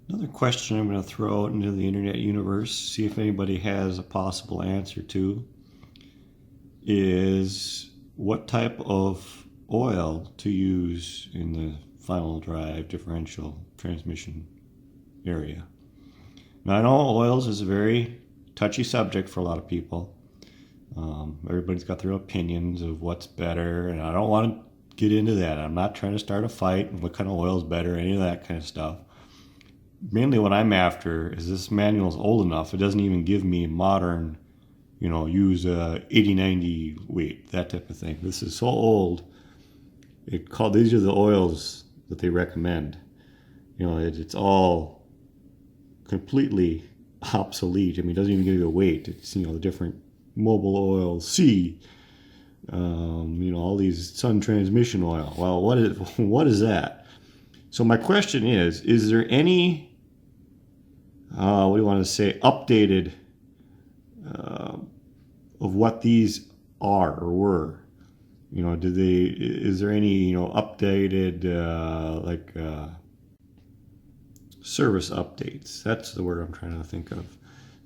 Another question I'm going to throw out into the internet universe, see if anybody has a possible answer to, is what type of oil to use in the final drive differential transmission area. Now, I know oils is a very touchy subject for a lot of people. Everybody's got their opinions of what's better, and I don't want to get into that. I'm not trying to start a fight and what kind of oil is better, any of that kind of stuff. Mainly what I'm after is this manual is old enough, it doesn't even give me modern, use 80-90 weight, that type of thing. This is so old. These are the oils that they recommend. It's all completely obsolete. I mean, it doesn't even give you a weight. It's, the different mobile oil C, all these sun transmission oil. Well, what is that? So my question is there any, what do you want to say, updated of what these are or were? Is there any, updated, service updates? That's the word I'm trying to think of.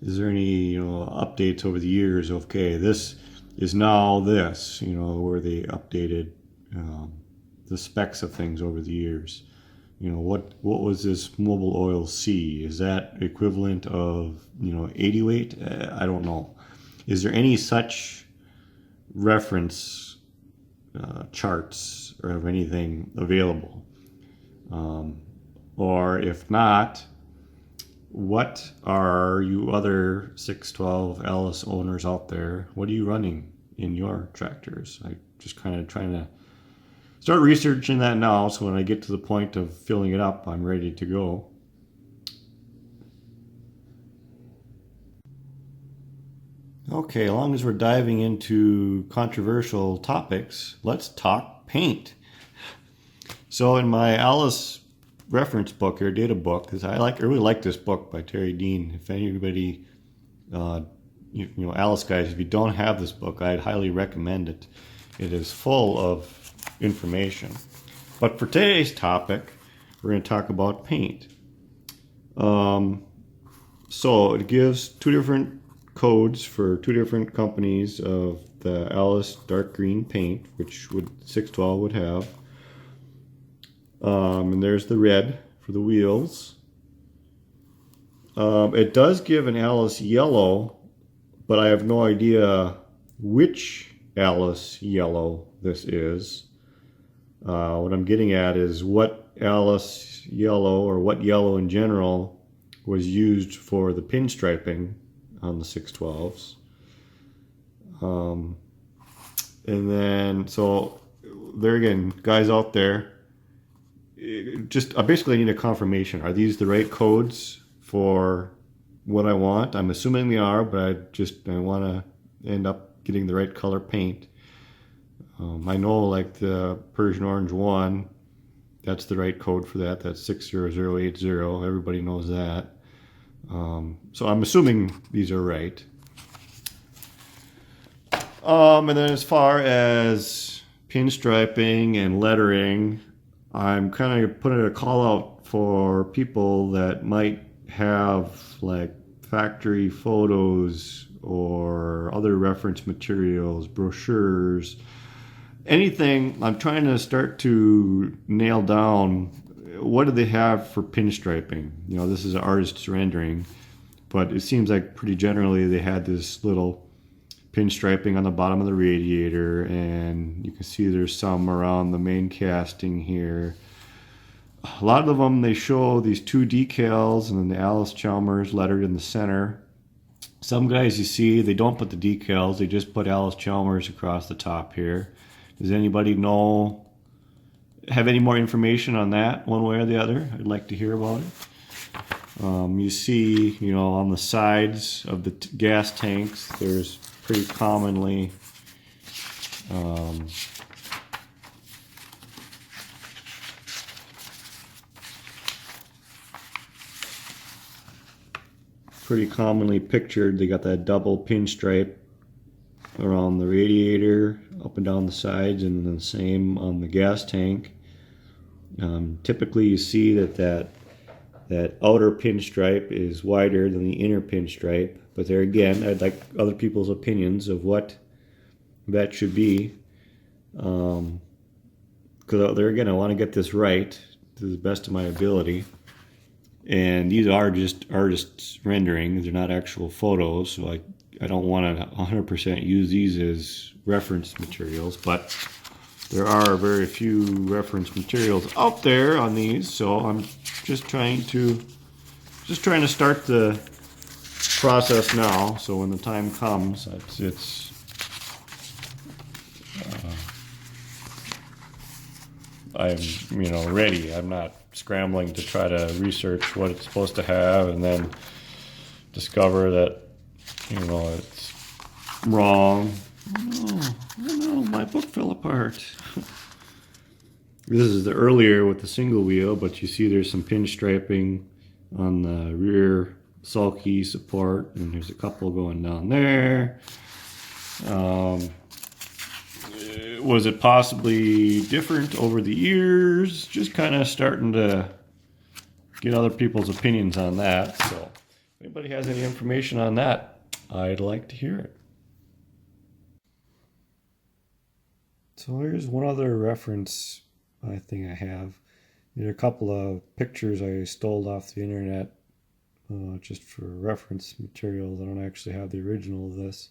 Is there any, updates over the years? Okay, this is now this, where they updated the specs of things over the years. What was this mobile oil C? Is that equivalent of 80 weight? I don't know. Is there any such reference charts or of anything available? Or if not, what are you other 612 Allis owners out there? What are you running in your tractors? I just kind of trying to start researching that now, so when I get to the point of filling it up, I'm ready to go. Okay, as long as we're diving into controversial topics, let's talk paint. So in my Allis reference book or data book, because I really like this book by Terry Dean. If anybody, Allis guys, if you don't have this book, I'd highly recommend it. It is full of information. But for today's topic, we're going to talk about paint. So it gives two different codes for two different companies of the Allis dark green paint, which 612 would have. And there's the red for the wheels. It does give an Allis yellow, but I have no idea which Allis yellow this is. What I'm getting at is what Allis yellow, or what yellow in general, was used for the pinstriping on the 612s. And then, so there again, guys out there, I basically need a confirmation. Are these the right codes for what I want? I'm assuming they are, but I want to end up getting the right color paint. I know, like the Persian Orange 1, that's the right code for that. That's 60080. Everybody knows that. So I'm assuming these are right. And then as far as pinstriping and lettering, I'm kind of putting a call out for people that might have like factory photos or other reference materials, brochures, anything. I'm trying to start to nail down what do they have for pinstriping. This is an artist's rendering, but it seems like pretty generally they had this little pinstriping on the bottom of the radiator, and you can see there's some around the main casting here. A lot of them, they show these two decals and then the Allis Chalmers lettered in the center. Some guys you see, they don't put the decals, they just put Allis Chalmers across the top here. Does anybody have any more information on that, one way or the other? I'd like to hear about it. You see, on the sides of the gas tanks, there's pretty commonly pictured. They got that double pinstripe around the radiator, up and down the sides, and then the same on the gas tank. Typically you see that that outer pinstripe is wider than the inner pinstripe. But there again, I'd like other people's opinions of what that should be. Because there again, I want to get this right to the best of my ability. And these are just artists' renderings. They're not actual photos, so I don't want to 100% use these as reference materials. But there are very few reference materials out there on these, so I'm just trying to start the process now. So when the time comes, I'm ready. I'm not scrambling to try to research what it's supposed to have and then discover that it's wrong. Oh no, my book fell apart. This is the earlier with the single wheel, but you see there's some pinstriping on the rear sulky support, and there's a couple going down there. Was it possibly different over the years? Just kind of starting to get other people's opinions on that. So if anybody has any information on that, I'd like to hear it. So here's one other reference thing I have. There are a couple of pictures I stole off the internet just for reference materials. I don't actually have the original of this.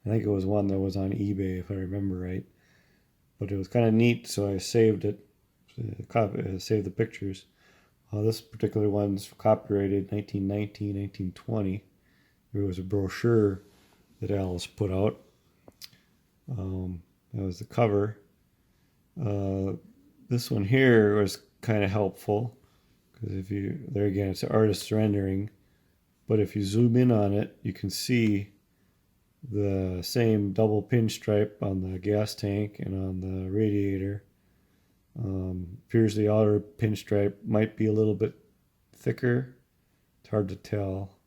I think it was one that was on eBay, if I remember right. But it was kind of neat, so I saved it, saved the pictures. This particular one's copyrighted 1919, 1920. It was a brochure that Allis put out. That was the cover. This one here was kind of helpful because there again, it's an artist's rendering. But if you zoom in on it, you can see the same double pinstripe on the gas tank and on the radiator. Appears the outer pinstripe might be a little bit thicker. It's hard to tell.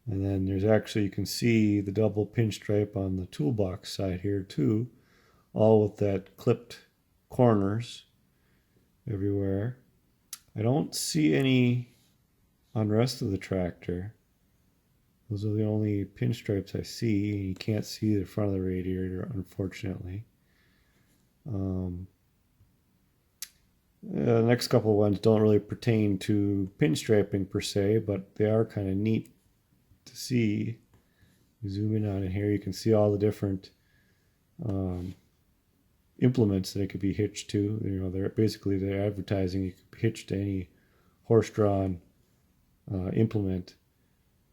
And then there's actually, you can see the double pinstripe on the toolbox side here too, all with that clipped corners everywhere. I don't see any on the rest of the tractor. Those are the only pinstripes I see. You can't see the front of the radiator, unfortunately. The next couple of ones don't really pertain to pinstriping per se, but they are kind of neat to see. You zoom in on it here, you can see all the different implements that it could be hitched to. They're advertising you could hitch to any horse-drawn implement.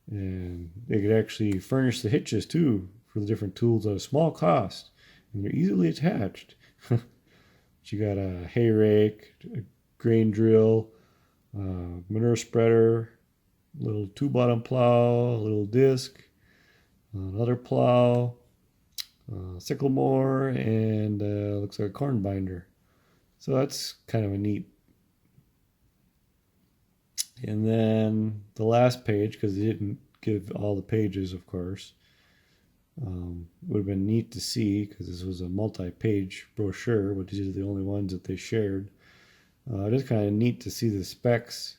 And they could actually furnish the hitches too for the different tools at a small cost, and they're easily attached. But you got a hay rake, a grain drill, manure spreader, a little two-bottom plow, a little disc, another plow, sickle mower, and looks like a corn binder. So that's kind of a neat. And then the last page, because they didn't give all the pages, of course, would have been neat to see because this was a multi-page brochure, but these are the only ones that they shared. It is kind of neat to see the specs.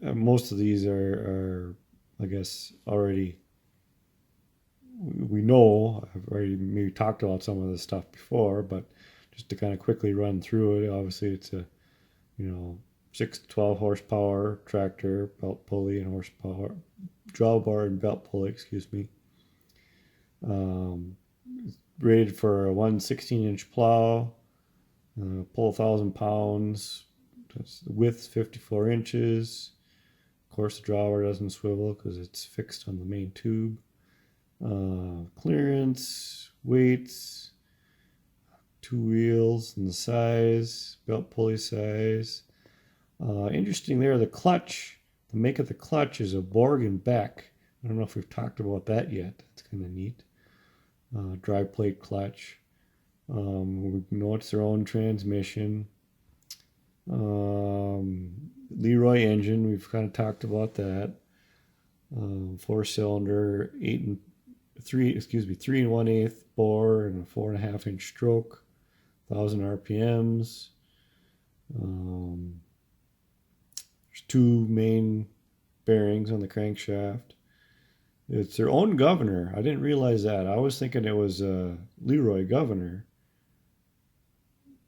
Most of these are, I guess, already, we know, I've already maybe talked about some of this stuff before, but just to kind of quickly run through it, obviously it's a, 6 to 12 horsepower tractor, belt pulley and horsepower, drawbar and belt pulley, rated for a 1/16-inch plow, pull 1,000 pounds, that's the width 54 inches. Of course, the drawbar doesn't swivel because it's fixed on the main tube. Clearance, weights, 2 wheels and the size, belt pulley size. Interesting there, the clutch, the make of the clutch is a Borg and Beck. I don't know if we've talked about that yet. It's kind of neat. Dry plate clutch. We know it's their own transmission. Leroy engine, we've kind of talked about that. 4-cylinder, 3 1/8 bore and a 4.5-inch stroke, 1,000 RPMs. two main bearings on the crankshaft. It's their own governor. I didn't realize that. I was thinking it was Leroy Governor,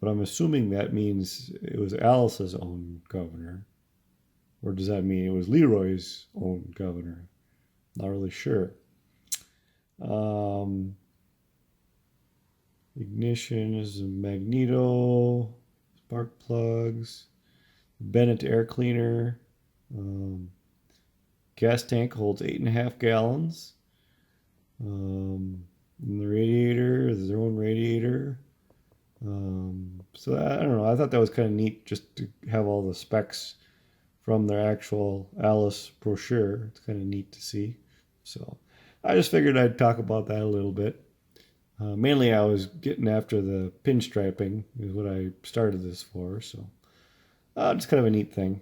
but I'm assuming that means it was Alice's own governor. Or does that mean it was Leroy's own governor? Not really sure. Ignition is a magneto, spark plugs, Bennett air cleaner. Gas tank holds 8.5 gallons. And the radiator is their own radiator. So I don't know. I thought that was kind of neat just to have all the specs from their actual Allis brochure. It's kind of neat to see. So I just figured I'd talk about that a little bit. Mainly I was getting after the pinstriping is what I started this for. So it's kind of a neat thing.